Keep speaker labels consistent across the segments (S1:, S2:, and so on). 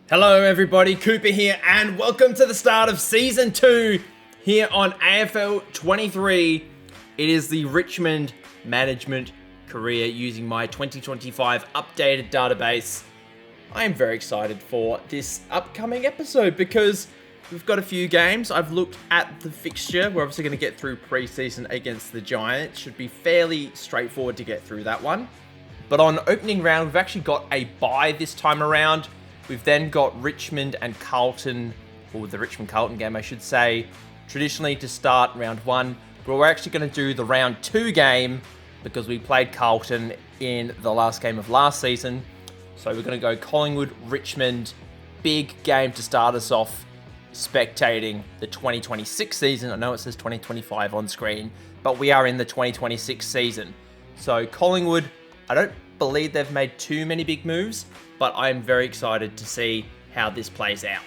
S1: Hello everybody, Cooper here, and welcome to the start of Season 2 here on AFL 23. It is the Richmond management career using my 2025 updated database. I am very excited for this upcoming episode because we've got a few games. I've looked at the fixture. We're obviously going to get through preseason against the Giants. Should be fairly straightforward to get through that one. But on opening round, we've actually got a bye this time around. We've then got Richmond and Carlton, or the Richmond-Carlton game, I should say, traditionally to start round 1. But we're actually going to do the round 2 game because we played Carlton in the last game of last season. So we're going to go Collingwood, Richmond, big game to start us off, spectating the 2026 season. I know it says 2025 on screen, but we are in the 2026 season. So Collingwood, I don't believe they've made too many big moves, but I'm very excited to see how this plays out.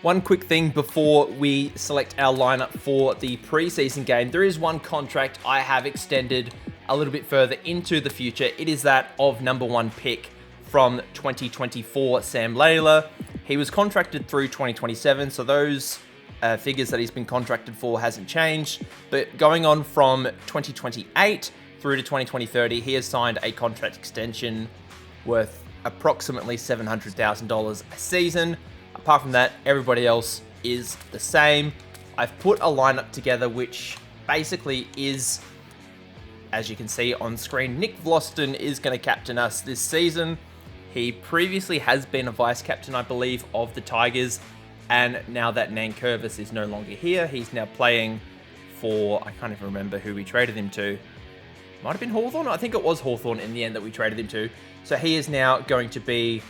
S1: One quick thing before we select our lineup for the preseason game, there is one contract I have extended a little bit further into the future. It is that of number 1 pick from 2024, Sam Layla. He was contracted through 2027, so those figures that he's been contracted for hasn't changed. But going on from 2028 through to 2030, he has signed a contract extension worth approximately $700,000 a season. Apart from that, everybody else is the same. I've put a lineup together which basically is, as you can see on screen, Nick Vlosten is going to captain us this season. He previously has been a vice captain, I believe, of the Tigers, and now that Nankervis is no longer here, he's now playing for, I can't even remember who we traded him to. Might have been Hawthorn. I think it was Hawthorn in the end that we traded him to. So he is now going to be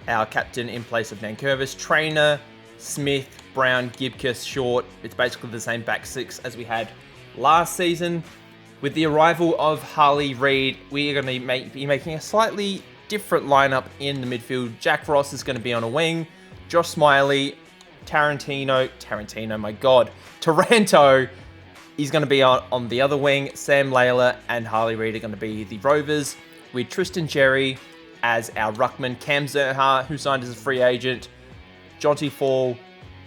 S1: our captain in place of Nankervis. Trainer, Smith, Brown, Gibcus, Short. It's basically the same back six as we had last season. With the arrival of Harley Reid, we are going to be making a slightly different lineup in the midfield. Jack Ross is going to be on a wing. Josh Smiley, Taranto, he's going to be on the other wing. Sam Layla and Harley Reid are going to be the Rovers, with Tristan Jerry as our ruckman, Cam Zerha, who signed as a free agent, Jonty Fall,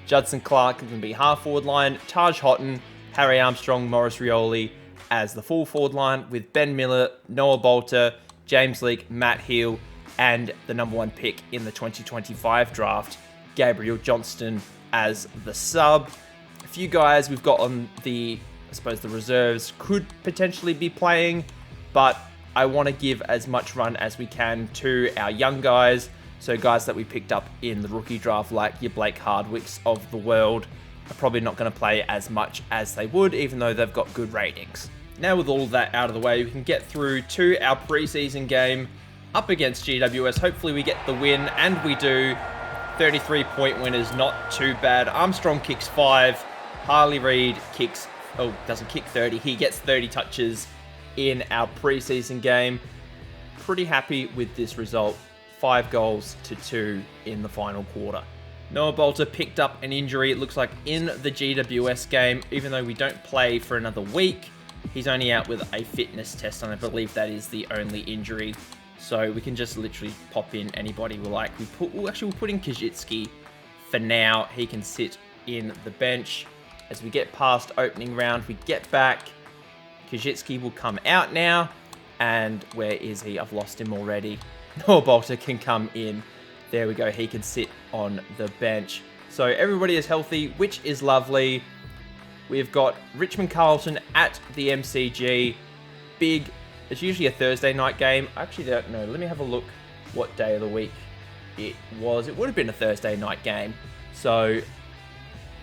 S1: Judson Clark is going to be half forward line, Taj Houghton, Harry Armstrong, Maurice Rioli as the full forward line, with Ben Miller, Noah Bolter, James Leake, Matt Heal, and the number 1 pick in the 2025 draft, Gabriel Johnston as the sub. A few guys we've got on the reserves could potentially be playing, but I want to give as much run as we can to our young guys. So guys that we picked up in the rookie draft, like your Blake Hardwicks of the world, are probably not going to play as much as they would, even though they've got good ratings. Now with all of that out of the way, we can get through to our preseason game up against GWS. Hopefully we get the win, and we do. 33-point win is not too bad. Armstrong kicks 5. Harley Reid doesn't kick 30. He gets 30 touches in our preseason game. Pretty happy with this result. 5 goals to 2 in the final quarter. Noah Bolter picked up an injury, it looks like, in the GWS game. Even though we don't play for another week, he's only out with a fitness test, and I believe that is the only injury. So we can just literally pop in anybody we like. We'll put in Kajitsky for now. He can sit in the bench. As we get past opening round, we get back. Kajitsky will come out now. And where is he? I've lost him already. Noah Bolter can come in. There we go. He can sit on the bench. So everybody is healthy, which is lovely. We've got Richmond Carlton at the MCG. Big. It's usually a Thursday night game. I actually don't know. Let me have a look what day of the week it was. It would have been a Thursday night game. So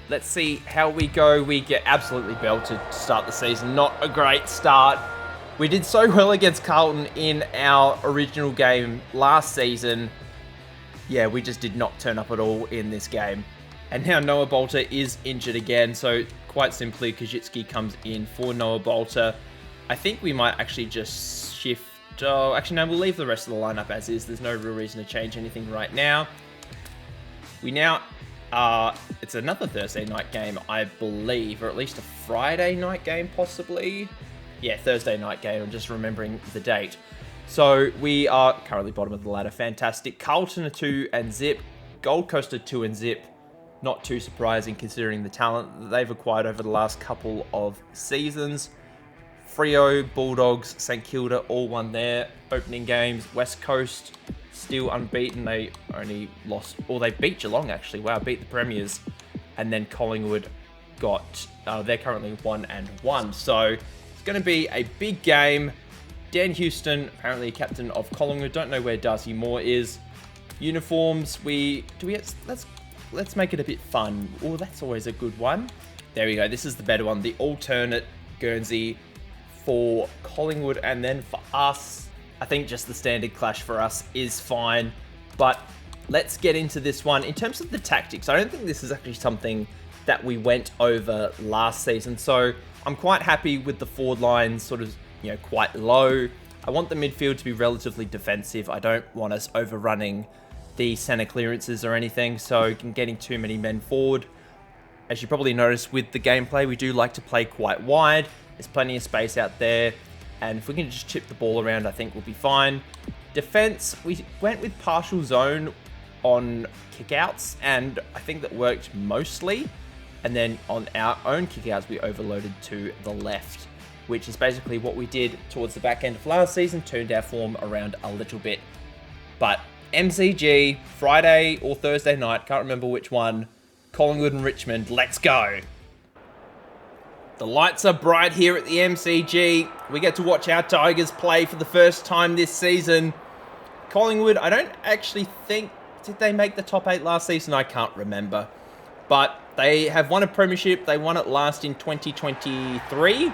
S1: let's see how we go. We get absolutely belted to start the season. Not a great start. We did so well against Carlton in our original game last season. Yeah, we just did not turn up at all in this game. And now Noah Bolter is injured again. So quite simply, Kajitsky comes in for Noah Bolter. I think we might actually just shift. Oh, actually, no, we'll leave the rest of the lineup as is. There's no real reason to change anything right now. We now it's another Thursday night game, I believe, or at least a Friday night game, possibly. Yeah, Thursday night game. I'm just remembering the date. So we are currently bottom of the ladder. Fantastic. Carlton are 2 and zip. Gold Coast are 2-0. Not too surprising considering the talent that they've acquired over the last couple of seasons. Freo, Bulldogs, St Kilda all won their opening games. West Coast still unbeaten. They only lost, or they beat Geelong actually. Wow, beat the Premiers. And then Collingwood they're currently 1-1. So it's going to be a big game. Dan Houston, apparently captain of Collingwood. Don't know where Darcy Moore is. Uniforms, let's make it a bit fun. Oh, that's always a good one. There we go. This is the better one. The alternate Guernsey for Collingwood, and then for us, I think just the standard clash for us is fine. But let's get into this one. In terms of the tactics, I don't think this is actually something that we went over last season. So I'm quite happy with the forward line sort of, quite low. I want the midfield to be relatively defensive. I don't want us overrunning the center clearances or anything, so getting too many men forward. As you probably noticed with the gameplay, we do like to play quite wide. There's plenty of space out there, and if we can just chip the ball around, I think we'll be fine. Defense, we went with partial zone on kickouts, and I think that worked mostly. And then on our own kickouts, we overloaded to the left, which is basically what we did towards the back end of last season, turned our form around a little bit. But MCG, Friday or Thursday night, can't remember which one, Collingwood and Richmond, let's go. The lights are bright here at the MCG. We get to watch our Tigers play for the first time this season. Collingwood, I don't actually think, did they make the top 8 last season? I can't remember. But they have won a premiership. They won it last in 2023.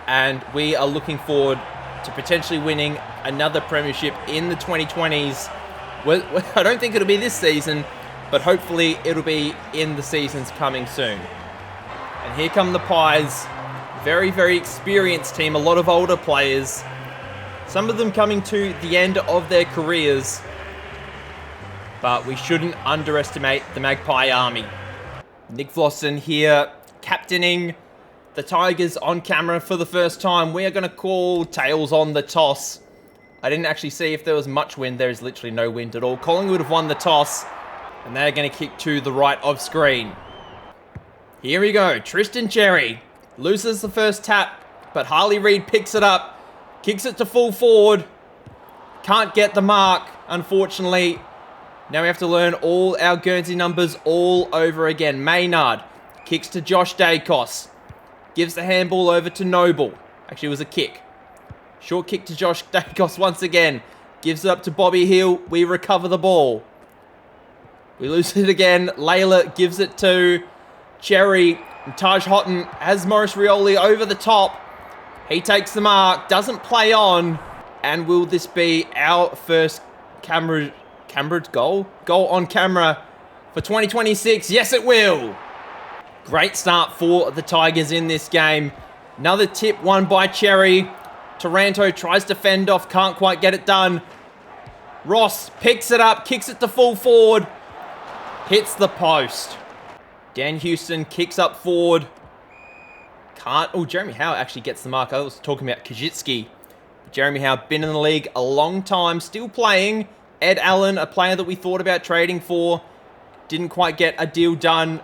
S1: And we are looking forward to potentially winning another premiership in the 2020s. I don't think it'll be this season, but hopefully it'll be in the seasons coming soon. And here come the Pies. Very, very experienced team. A lot of older players. Some of them coming to the end of their careers. But we shouldn't underestimate the Magpie Army. Nick Vlossen here, captaining the Tigers on camera for the first time. We are going to call tails on the toss. I didn't actually see if there was much wind. There is literally no wind at all. Collingwood have won the toss, and they're going to kick to the right of screen. Here we go. Tristan Cherry loses the first tap, but Harley Reid picks it up, kicks it to full forward. Can't get the mark, unfortunately. Now we have to learn all our Guernsey numbers all over again. Maynard kicks to Josh Dacos. Gives the handball over to Noble. Actually, it was a kick. Short kick to Josh Dacos once again. Gives it up to Bobby Hill. We recover the ball. We lose it again. Layla gives it to Cherry. And Taj Houghton has Maurice Rioli over the top. He takes the mark. Doesn't play on. And will this be our first camera goal? Goal on camera for 2026. Yes, it will. Great start for the Tigers in this game. Another tip won by Cherry. Taranto tries to fend off, can't quite get it done. Ross picks it up, kicks it to full forward. Hits the post. Dan Houston kicks up forward. Jeremy Howe actually gets the mark. I was talking about Kajitsky. Jeremy Howe, been in the league a long time, still playing. Ed Allen, a player that we thought about trading for. Didn't quite get a deal done.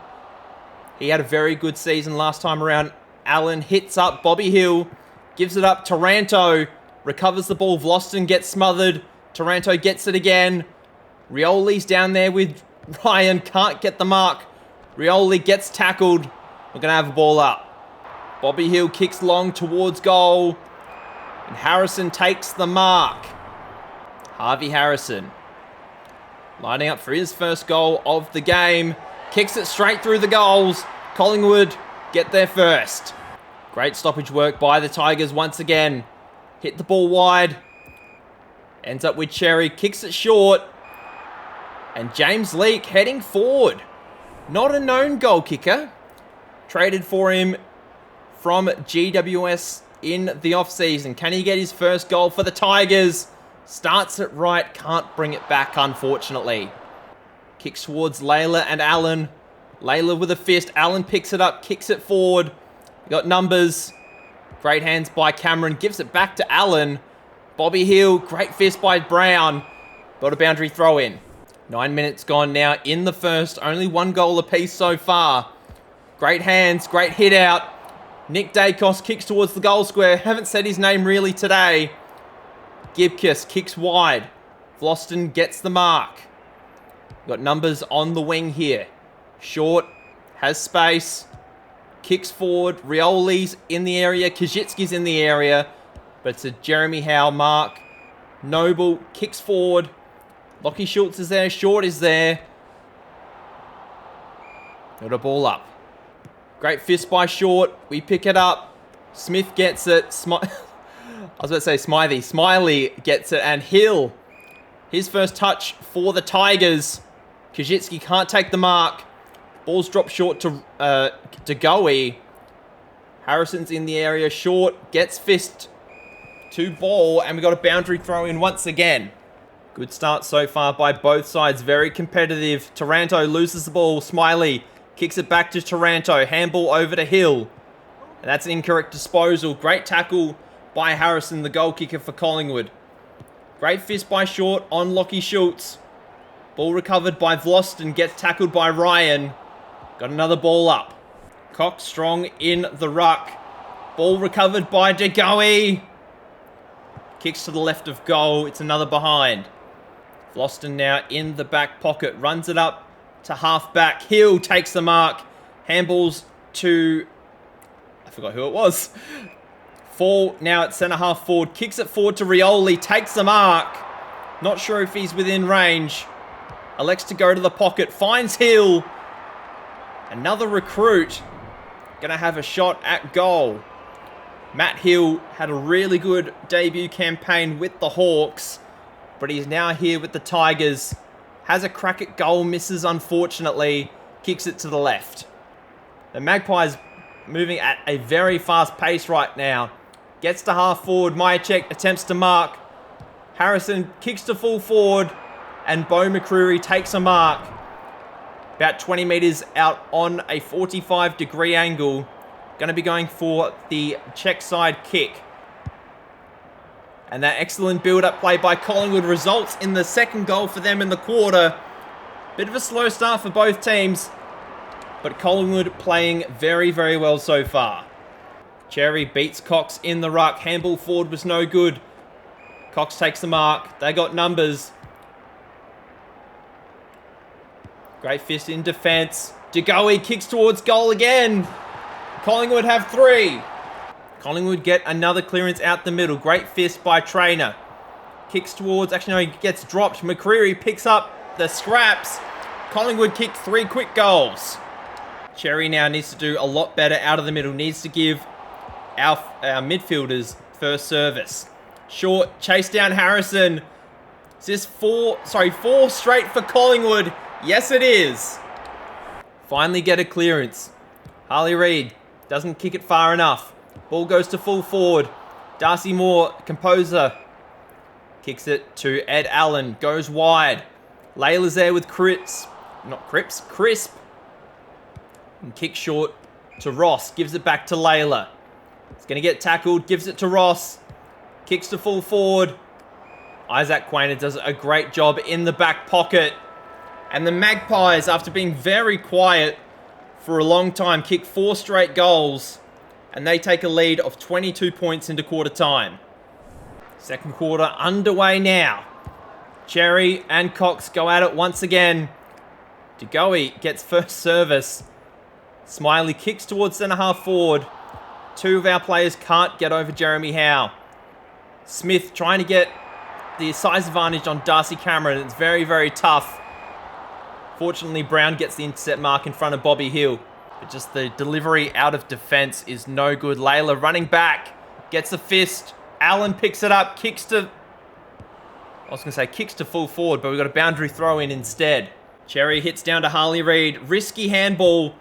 S1: He had a very good season last time around. Allen hits up Bobby Hill. Gives it up. Taranto recovers the ball. Vlosten gets smothered. Taranto gets it again. Rioli's down there with Ryan. Can't get the mark. Rioli gets tackled. We're going to have a ball up. Bobby Hill kicks long towards goal. And Harrison takes the mark. Harvey Harrison lining up for his first goal of the game. Kicks it straight through the goals. Collingwood get there first. Great stoppage work by the Tigers once again. Hit the ball wide. Ends up with Cherry. Kicks it short. And James Leake heading forward. Not a known goal kicker. Traded for him from GWS in the off-season. Can he get his first goal for the Tigers? Starts it right. Can't bring it back, unfortunately. Kicks towards Layla and Allen. Layla with a fist. Allen picks it up. Kicks it forward. We got numbers. Great hands by Cameron. Gives it back to Allen. Bobby Hill. Great fist by Brown. Got a boundary throw in. 9 minutes gone now in the first. Only 1 goal apiece so far. Great hands, great hit out. Nick Dacos kicks towards the goal square. Haven't said his name really today. Gibcus kicks wide. Vlosten gets the mark. Got numbers on the wing here. Short, has space. Kicks forward. Rioli's in the area. Kajitsky's in the area. But it's a Jeremy Howe mark. Noble kicks forward. Lockie Schultz is there. Short is there. Got a ball up. Great fist by Short. We pick it up. Smith gets it. I was about to say Smiley. Smiley gets it. And Hill. His first touch for the Tigers. Kajitsky can't take the mark. Ball's dropped short to Goey. Harrison's in the area. Short gets fist to ball. And we got a boundary throw in once again. Good start so far by both sides. Very competitive. Taranto loses the ball. Smiley kicks it back to Taranto. Handball over to Hill. And that's an incorrect disposal. Great tackle by Harrison, the goal kicker for Collingwood. Great fist by Short on Lockie Schultz. Ball recovered by Vlosten. Gets tackled by Ryan. Got another ball up. Cox strong in the ruck. Ball recovered by De Goey. Kicks to the left of goal. It's another behind. Vlosten now in the back pocket. Runs it up to half back. Hill takes the mark. Handballs to... I forgot who it was. Fall now at centre half forward. Kicks it forward to Rioli. Takes the mark. Not sure if he's within range. Elects to go to the pocket. Finds Hill. Another recruit. Gonna have a shot at goal. Matt Hill had a really good debut campaign with the Hawks. But he's now here with the Tigers. Has a crack at goal. Misses unfortunately. Kicks it to the left. The Magpies moving at a very fast pace right now. Gets to half forward. Myercheck attempts to mark. Harrison kicks to full forward. And Bo McCreary takes a mark. About 20 metres out on a 45-degree angle. Going to be going for the check side kick. And that excellent build-up play by Collingwood results in the second goal for them in the quarter. Bit of a slow start for both teams. But Collingwood playing very, very well so far. Cherry beats Cox in the ruck. Handball forward was no good. Cox takes the mark. They got numbers. Great fist in defence. De Goey kicks towards goal again. Collingwood have 3. Collingwood get another clearance out the middle. Great fist by Trainer. Kicks towards... Actually, no, he gets dropped. McCreary picks up the scraps. Collingwood kicked 3 quick goals. Cherry now needs to do a lot better out of the middle. Needs to give our midfielders first service. Short, chase down Harrison. Is this 4 straight for Collingwood? Yes, it is. Finally get a clearance. Harley Reid doesn't kick it far enough. Ball goes to full forward. Darcy Moore, composer. Kicks it to Ed Allen. Goes wide. Layla's there with Crisp. And kicks short to Ross. Gives it back to Layla. He's going to get tackled. Gives it to Ross. Kicks to full forward. Isaac Quainer does a great job in the back pocket. And the Magpies, after being very quiet for a long time, kick 4 straight goals. And they take a lead of 22 points into quarter time. Second quarter underway now. Cherry and Cox go at it once again. De Goey gets first service. Smiley kicks towards centre half forward. 2 of our players can't get over Jeremy Howe. Smith trying to get the size advantage on Darcy Cameron. It's very, very tough. Fortunately, Brown gets the intercept mark in front of Bobby Hill. But just the delivery out of defence is no good. Layla running back. Gets a fist. Allen picks it up. Kicks to full forward, but we've got a boundary throw in instead. Cherry hits down to Harley Reid. Risky handball.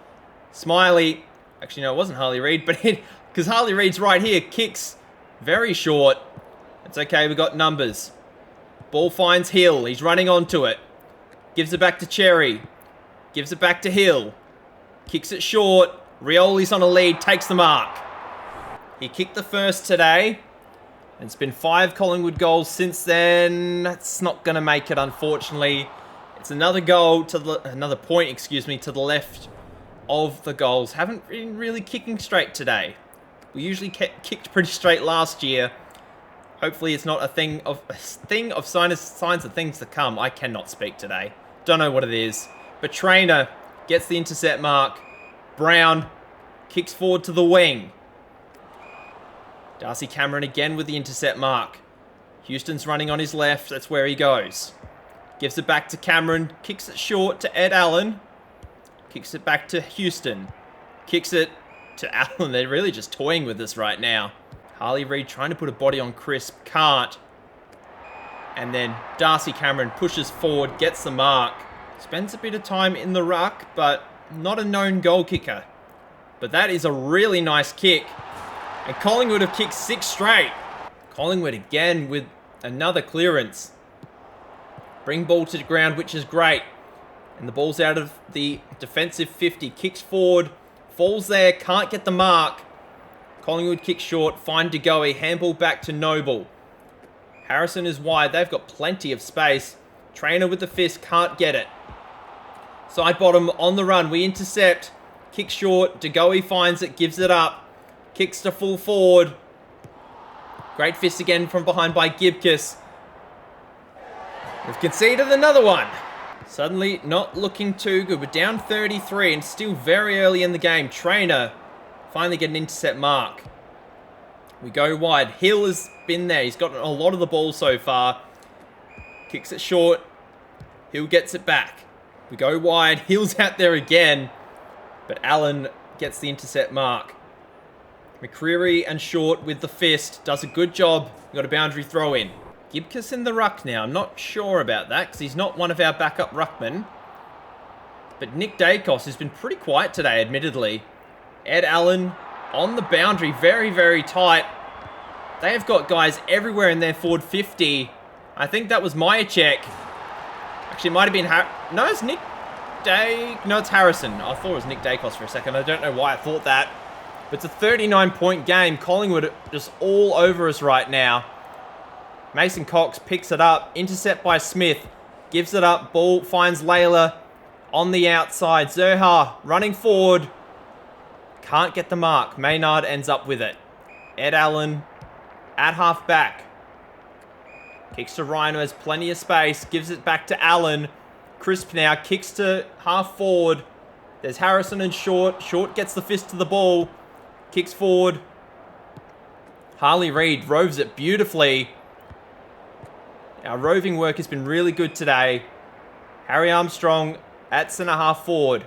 S1: Smiley. Actually, no, it wasn't Harley Reid, but because Harley Reid's right here. Kicks very short. It's okay, we got numbers. Ball finds Hill. He's running onto it. Gives it back to Cherry. Gives it back to Hill. Kicks it short. Rioli's on a lead. Takes the mark. He kicked the first today. And it's been 5 Collingwood goals since then. That's not going to make it, unfortunately. It's another goal another point, excuse me, to the left of the goals. Haven't been really kicking straight today. We usually kicked pretty straight last year. Hopefully it's not a thing of signs of things to come. I cannot speak today. Don't know what it is. But Trainer gets the intercept mark. Brown kicks forward to the wing. Darcy Cameron again with the intercept mark. Houston's running on his left. That's where he goes. Gives it back to Cameron. Kicks it short to Ed Allen. Kicks it back to Houston. Kicks it to Allen. They're really just toying with this right now. Harley Reid trying to put a body on Crisp. Can't. And then Darcy Cameron pushes forward. Gets the mark. Spends a bit of time in the ruck, but not a known goal kicker. But that is a really nice kick. And Collingwood have kicked 6 straight. Collingwood again with another clearance. Bring ball to the ground, which is great. And the ball's out of the defensive 50. Kicks forward. Falls there. Can't get the mark. Collingwood kicks short. Find DeGoey. Handball back to Noble. Harrison is wide. They've got plenty of space. Trainer with the fist. Can't get it. Side bottom on the run. We intercept. Kick short. DeGoey finds it. Gives it up. Kicks to full forward. Great fist again from behind by Gibcus. We've conceded another one. Suddenly not looking too good. We're down 33 and still very early in the game. Trainer finally get an intercept mark. We go wide. Hill has been there. He's gotten a lot of the ball so far. Kicks it short. Hill gets it back. We go wide. Hill's out there again. But Allen gets the intercept mark. McCreary and Short with the fist. Does a good job. We've got a boundary throw in. Gibcus in the ruck now. I'm not sure about that because he's not one of our backup ruckmen. But Nick Dacos has been pretty quiet today, admittedly. Ed Allen on the boundary. Very, very tight. They have got guys everywhere in their forward 50. I think that was Myercheck. Actually, it might have been... No, it's Nick No, it's Harrison. I thought it was Nick Dacos for a second. I don't know why I thought that. But it's a 39-point game. Collingwood just all over us right now. Mason Cox picks it up. Intercept by Smith. Gives it up. Ball finds Layla on the outside. Zerha running forward. Can't get the mark. Maynard ends up with it. Ed Allen at half back. Kicks to Ryan, who has plenty of space. Gives it back to Allen. Crisp now. Kicks to half forward. There's Harrison and Short. Short gets the fist to the ball. Kicks forward. Harley Reid roves it beautifully. Our roving work has been really good today. Harry Armstrong at centre half forward.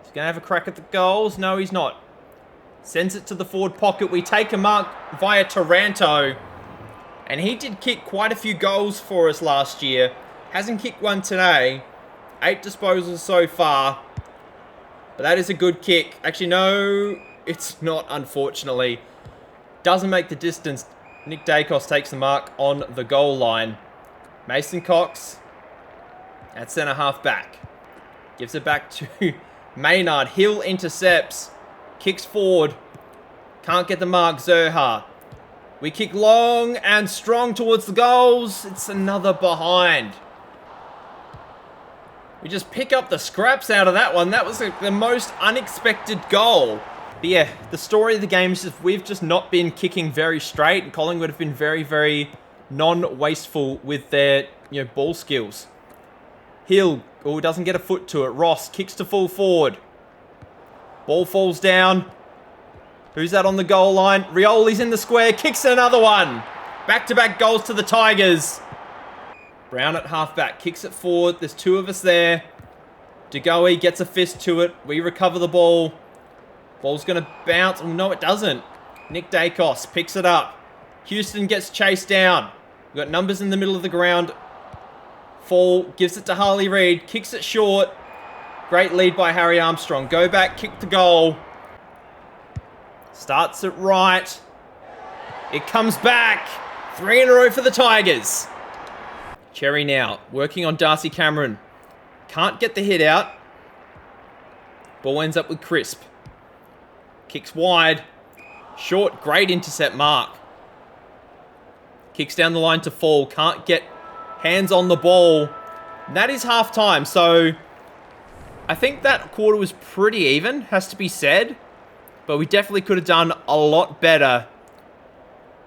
S1: He's going to have a crack at the goals. No, he's not. Sends it to the forward pocket. We take a mark via Taranto. And he did kick quite a few goals for us last year. Hasn't kicked one today. 8 disposals so far. But that is a good kick. Actually, no, it's not, unfortunately. Doesn't make the distance. Nick Dacos takes the mark on the goal line. Mason Cox at centre half back. Gives it back to Maynard. Hill intercepts. Kicks forward. Can't get the mark. Zerha. We kick long and strong towards the goals. It's another behind. We just pick up the scraps out of that one. That was the most unexpected goal. But yeah, the story of the game is just we've just not been kicking very straight. And Collingwood have been very, very non-wasteful with their ball skills. Hill doesn't get a foot to it. Ross kicks to full forward. Ball falls down. Who's that on the goal line? Rioli's in the square. Kicks another one. Back-to-back goals to the Tigers. Brown at halfback. Kicks it forward. There's 2 of us there. DeGoey gets a fist to it. We recover the ball. Ball's going to bounce. Oh, no, it doesn't. Nick Dacos picks it up. Houston gets chased down. We've got numbers in the middle of the ground. Fall. Gives it to Harley Reid. Kicks it short. Great lead by Harry Armstrong. Go back. Kick the goal. Starts it right. It comes back. 3 in a row for the Tigers. Cherry now. Working on Darcy Cameron. Can't get the hit out. Ball ends up with Crisp. Kicks wide. Short. Great intercept mark. Kicks down the line to Fall. Can't get hands on the ball. And that is half time, so I think that quarter was pretty even, has to be said. But we definitely could have done a lot better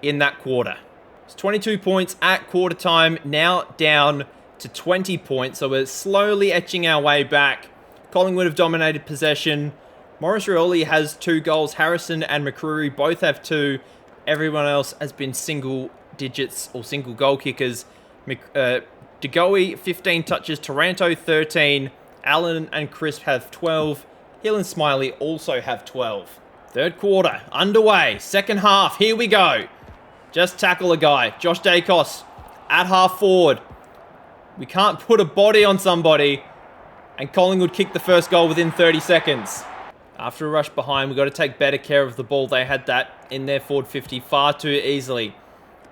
S1: in that quarter. It's 22 points at quarter time, now down to 20 points. So we're slowly etching our way back. Collingwood have dominated possession. Morris Rioli has 2 goals. Harrison and McCreary both have 2. Everyone else has been single digits or single goal kickers. DeGoey, 15 touches. Taranto, 13. Allen and Crisp have 12. Hill and Smiley also have 12. Third quarter, underway. Second half, here we go. Just tackle a guy. Josh Dacos at half forward. We can't put a body on somebody. And Collingwood kicked the first goal within 30 seconds. After a rush behind, we've got to take better care of the ball. They had that in their forward 50 far too easily.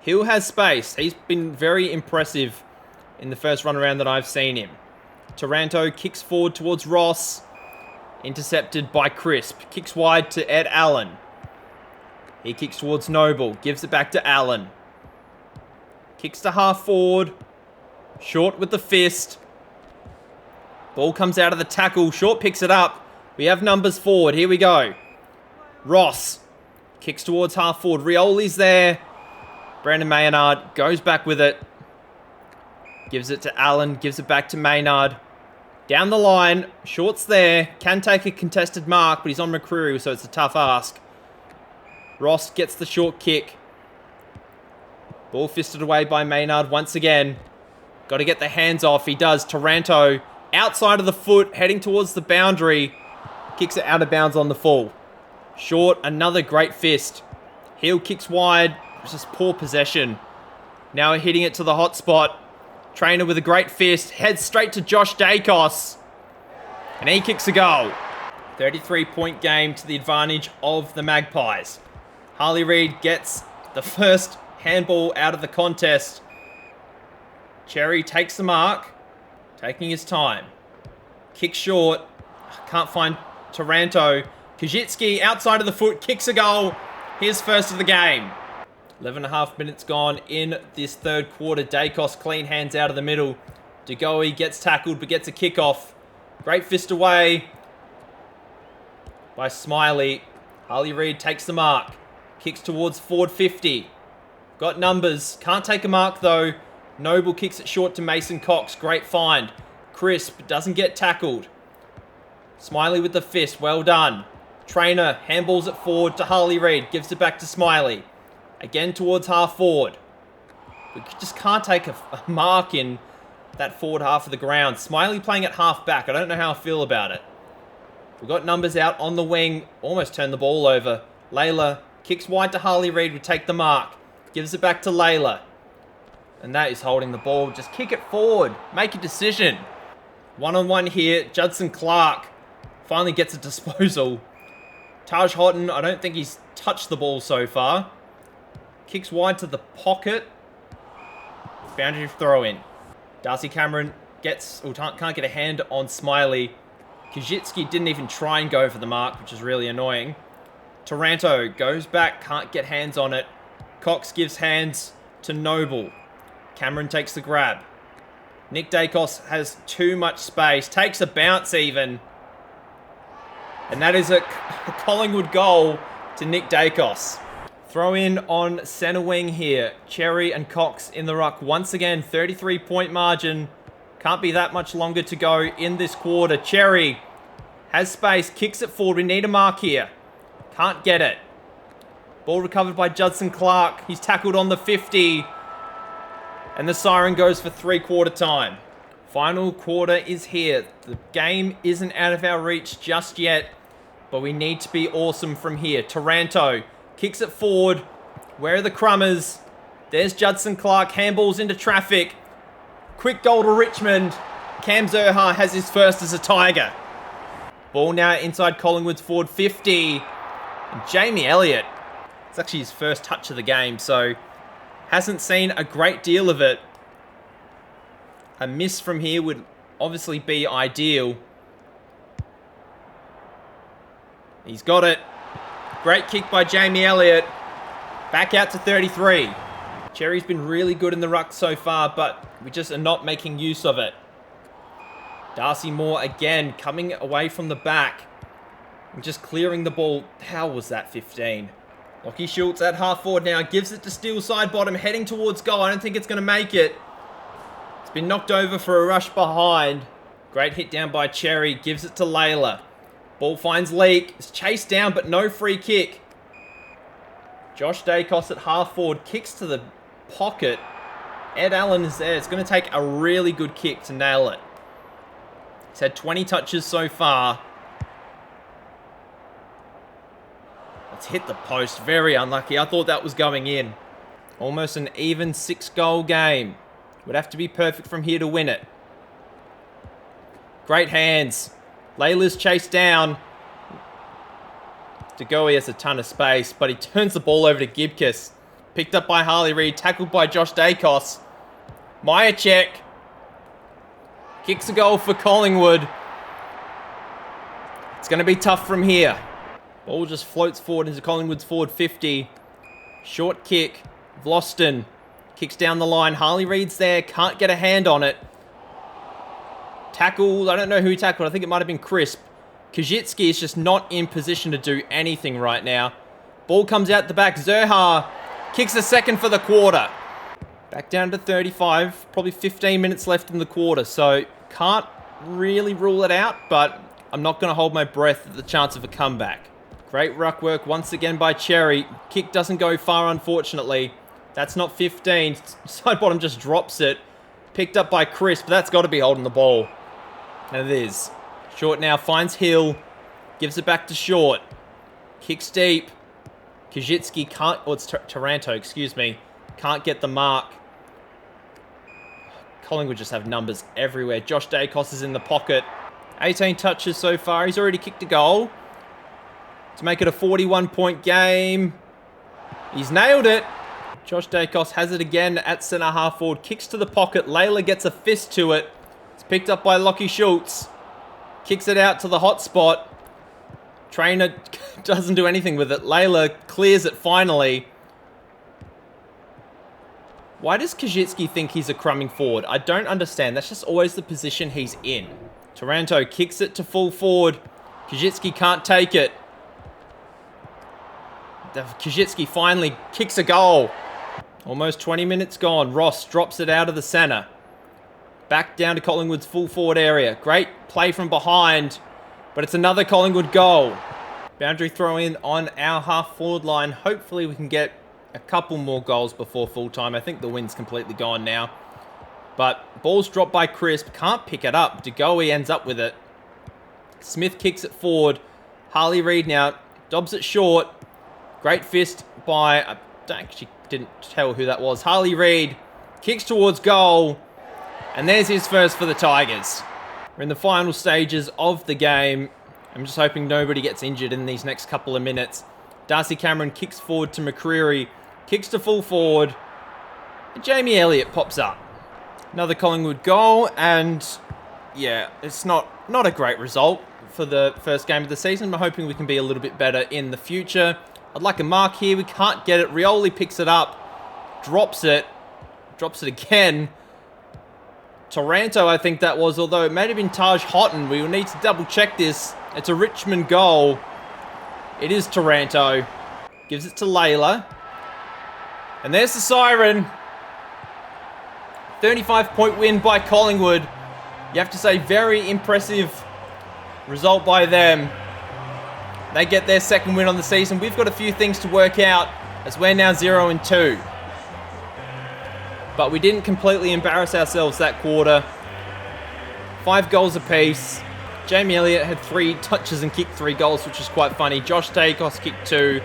S1: Hill has space. He's been very impressive in the first run around that I've seen him. Taranto kicks forward towards Ross. Intercepted by Crisp. Kicks wide to Ed Allen. He kicks towards Noble. Gives it back to Allen. Kicks to half forward. Short with the fist. Ball comes out of the tackle. Short picks it up. We have numbers forward. Here we go. Ross. Kicks towards half forward. Rioli's there. Brandon Maynard goes back with it. Gives it to Allen. Gives it back to Maynard. Down the line. Short's there. Can take a contested mark, but he's on McCreary, so it's a tough ask. Ross gets the short kick. Ball fisted away by Maynard once again. Got to get the hands off. He does. Taranto outside of the foot, heading towards the boundary. Kicks it out of bounds on the full. Short, another great fist. Heel kicks wide. It's just poor possession. Now hitting it to the hot spot. Trainer with a great fist. Heads straight to Josh Dacos. And he kicks a goal. 33-point game to the advantage of the Magpies. Harley Reid gets the first handball out of the contest. Cherry takes the mark. Taking his time. Kick short. Can't find Taranto. Kajitsky outside of the foot. Kicks a goal. His first of the game. 11.5 minutes gone in this third quarter. Dacos clean hands out of the middle. DeGoey gets tackled but gets a kickoff. Great fist away by Smiley. Harley Reid takes the mark. Kicks towards forward 50. Got numbers. Can't take a mark though. Noble kicks it short to Mason Cox. Great find. Crisp doesn't get tackled. Smiley with the fist. Well done. Trainer handballs it forward to Harley Reid. Gives it back to Smiley. Again towards half forward. We just can't take a mark in that forward half of the ground. Smiley playing at half back. I don't know how I feel about it. We've got numbers out on the wing. Almost turned the ball over. Layla kicks wide to Harley Reid. We take the mark. Gives it back to Layla. And that is holding the ball. Just kick it forward. Make a decision. One-on-one here. Judson Clark finally gets a disposal. Taj Houghton, I don't think he's touched the ball so far. Kicks wide to the pocket. Boundary throw in. Darcy Cameron can't get a hand on Smiley. Kajitsky didn't even try and go for the mark, which is really annoying. Taranto goes back, can't get hands on it. Cox gives hands to Noble. Cameron takes the grab. Nick Dacos has too much space. Takes a bounce even. And that is a Collingwood goal to Nick Dacos. Throw in on centre wing here. Cherry and Cox in the ruck. Once again, 33-point margin. Can't be that much longer to go in this quarter. Cherry has space. Kicks it forward. We need a mark here. Can't get it. Ball recovered by Judson Clark. He's tackled on the 50. And the siren goes for three-quarter time. Final quarter is here. The game isn't out of our reach just yet. But we need to be awesome from here. Taranto kicks it forward. Where are the crummers? There's Judson Clark. Handballs into traffic. Quick goal to Richmond. Cam Zerha has his first as a Tiger. Ball now inside Collingwood's forward 50. And Jamie Elliott. It's actually his first touch of the game, so hasn't seen a great deal of it. A miss from here would obviously be ideal. He's got it. Great kick by Jamie Elliott. Back out to 33. Cherry's been really good in the ruck so far, but we just are not making use of it. Darcy Moore again coming away from the back and just clearing the ball. How was that 15? Lockie Schultz at half forward now. Gives it to Steele side bottom. Heading towards goal. I don't think it's going to make it. It's been knocked over for a rush behind. Great hit down by Cherry. Gives it to Layla. Ball finds Leak. It's chased down but no free kick. Josh Dacos at half forward. Kicks to the pocket. Ed Allen is there. It's going to take a really good kick to nail it. He's had 20 touches so far. It's hit the post. Very unlucky. I thought that was going in. Almost an even 6-goal game. Would have to be perfect from here to win it. Great hands. Layla's chased down. DeGoey has a ton of space, but he turns the ball over to Gibcus. Picked up by Harley Reid. Tackled by Josh Dacos. Myercheck. Kicks a goal for Collingwood. It's going to be tough from here. Ball just floats forward into Collingwood's forward 50. Short kick. Vlosten kicks down the line. Harley Reid's there. Can't get a hand on it. Tackled. I don't know who he tackled. I think it might have been Crisp. Kajitsky is just not in position to do anything right now. Ball comes out the back. Zerha kicks a second for the quarter. Back down to 35. Probably 15 minutes left in the quarter. So can't really rule it out, but I'm not going to hold my breath at the chance of a comeback. Great ruck work once again by Cherry. Kick doesn't go far, unfortunately. That's not 15. Side bottom just drops it. Picked up by Crisp. That's got to be holding the ball. And it is. Short now finds Hill. Gives it back to Short. Kicks deep. Kajitsky can't... Oh, it's Taranto, excuse me. Can't get the mark. Collingwood just have numbers everywhere. Josh Dacos is in the pocket. 18 touches so far. He's already kicked a goal to make it a 41-point game. He's nailed it. Josh Dacos has it again at centre half forward. Kicks to the pocket. Layla gets a fist to it. It's picked up by Lockie Schultz. Kicks it out to the hot spot. Trainer doesn't do anything with it. Layla clears it finally. Why does Kajitsky think he's a crumbing forward? I don't understand. That's just always the position he's in. Taranto kicks it to full forward. Kajitsky can't take it. Kajitsky finally kicks a goal. Almost 20 minutes gone. Ross drops it out of the centre. Back down to Collingwood's full forward area. Great play from behind, but it's another Collingwood goal. Boundary throw in on our half forward line. Hopefully we can get a couple more goals before full time. I think the wind's completely gone now. But ball's dropped by Crisp. Can't pick it up. DeGoey ends up with it. Smith kicks it forward. Harley Reid now dobs it short. Great fist by... I actually didn't tell who that was. Harley Reid kicks towards goal. And there's his first for the Tigers. We're in the final stages of the game. I'm just hoping nobody gets injured in these next couple of minutes. Darcy Cameron kicks forward to McCreary. Kicks to full forward. And Jamie Elliott pops up. Another Collingwood goal. And yeah, it's not a great result for the first game of the season. I'm hoping we can be a little bit better in the future. I'd like a mark here. We can't get it. Rioli picks it up. Drops it. Drops it again. Taranto, I think that was, although it may have been Taj Houghton. We will need to double check this. It's a Richmond goal. It is Taranto. Gives it to Layla. And there's the siren. 35-point win by Collingwood. You have to say, very impressive result by them. They get their second win on the season. We've got a few things to work out as we're now 0-2. But we didn't completely embarrass ourselves that quarter. 5 goals apiece. Jamie Elliott had 3 touches and kicked 3 goals, which is quite funny. Josh Dacos kicked 2.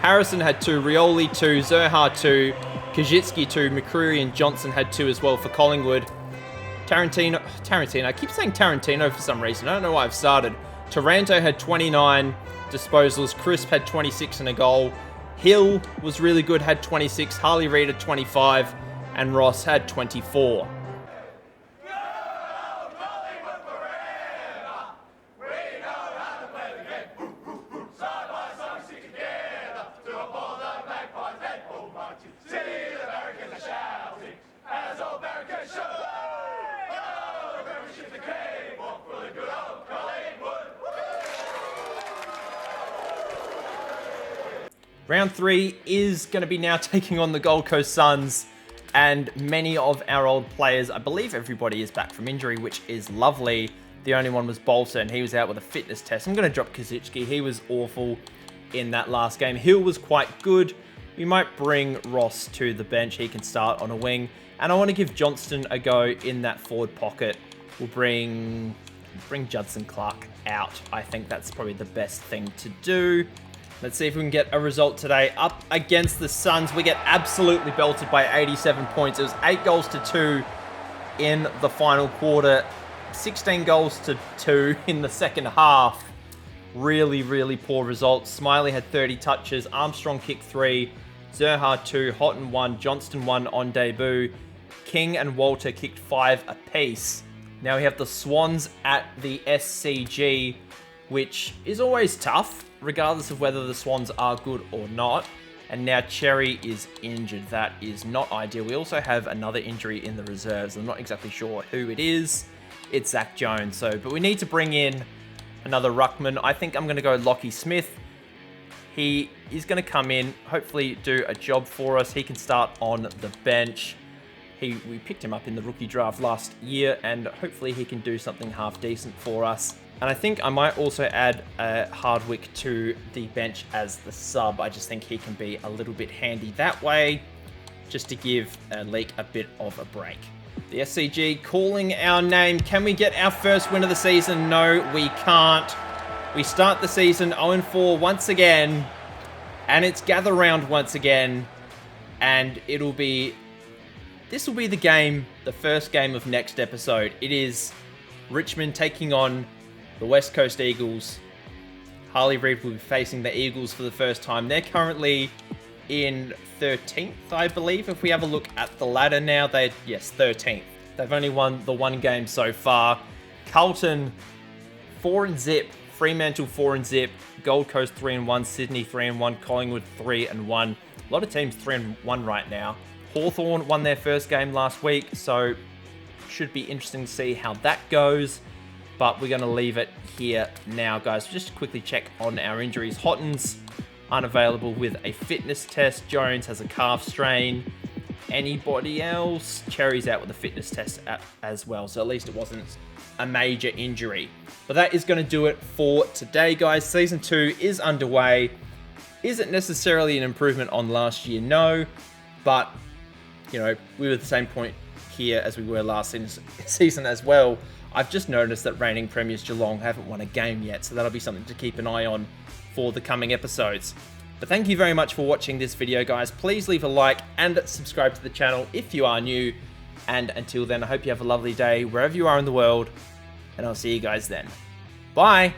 S1: Harrison had 2. Rioli 2. Zerha 2. Kajitsky 2. McCreary and Johnson had 2 as well for Collingwood. Tarantino. I keep saying Tarantino for some reason. I don't know why I've started. Taranto had 29 disposals. Crisp had 26 and a goal. Hill was really good, had 26. Harley Reid had 25. And Ross had 24. Round 3 is going to be now taking on the Gold Coast Suns, and many of our old players, I believe everybody is back from injury, which is lovely. The only one was Bolter, and he was out with a fitness test. I'm going to drop Kaczynski. He was awful in that last game. Hill was quite good. We might bring Ross to the bench. He can start on a wing. And I want to give Johnston a go in that forward pocket. We'll bring Judson Clark out. I think that's probably the best thing to do. Let's see if we can get a result today. Up against the Suns, we get absolutely belted by 87 points. It was 8 goals to 2 in the final quarter. 16 goals to 2 in the second half. Really, really poor results. Smiley had 30 touches. Armstrong kicked 3. Zerha 2. Houghton 1. Johnston 1 on debut. King and Walter kicked 5 apiece. Now we have the Swans at the SCG, which is always tough, regardless of whether the Swans are good or not. And now Cherry is injured. That is not ideal. We also have another injury in the reserves. I'm not exactly sure who it is. It's Zach Jones. But we need to bring in another ruckman. I think I'm going to go Lockie Smith. He is going to come in, hopefully do a job for us. He can start on the bench. We picked him up in the rookie draft last year, and hopefully he can do something half decent for us. And I think I might also add Hardwick to the bench as the sub. I just think he can be a little bit handy that way, just to give Leak a bit of a break. The SCG calling our name. Can we get our first win of the season? No, we can't. We start the season 0-4 once again, and it's gather round once again, and this will be the game, the first game of next episode. It is Richmond taking on the West Coast Eagles. Harley Reid will be facing the Eagles for the first time. They're currently in 13th, I believe. If we have a look at the ladder now, yes, 13th. They've only won the one game so far. Carlton 4-0, Fremantle 4-0, Gold Coast 3-1, Sydney 3-1, Collingwood 3-1. A lot of teams 3-1 right now. Hawthorn won their first game last week, so should be interesting to see how that goes. But we're going to leave it here now, guys. Just to quickly check on our injuries. Houghton's unavailable with a fitness test. Jones has a calf strain. Anybody else? Cherry's out with a fitness test as well, so at least it wasn't a major injury. But that is going to do it for today, guys. Season 2 is underway. Is it necessarily an improvement on last year? No, but you know, we were at the same point here as we were last season as well. I've just noticed that reigning premiers Geelong haven't won a game yet, so that'll be something to keep an eye on for the coming episodes. But thank you very much for watching this video, guys. Please leave a like and subscribe to the channel if you are new. And until then, I hope you have a lovely day wherever you are in the world, and I'll see you guys then. Bye!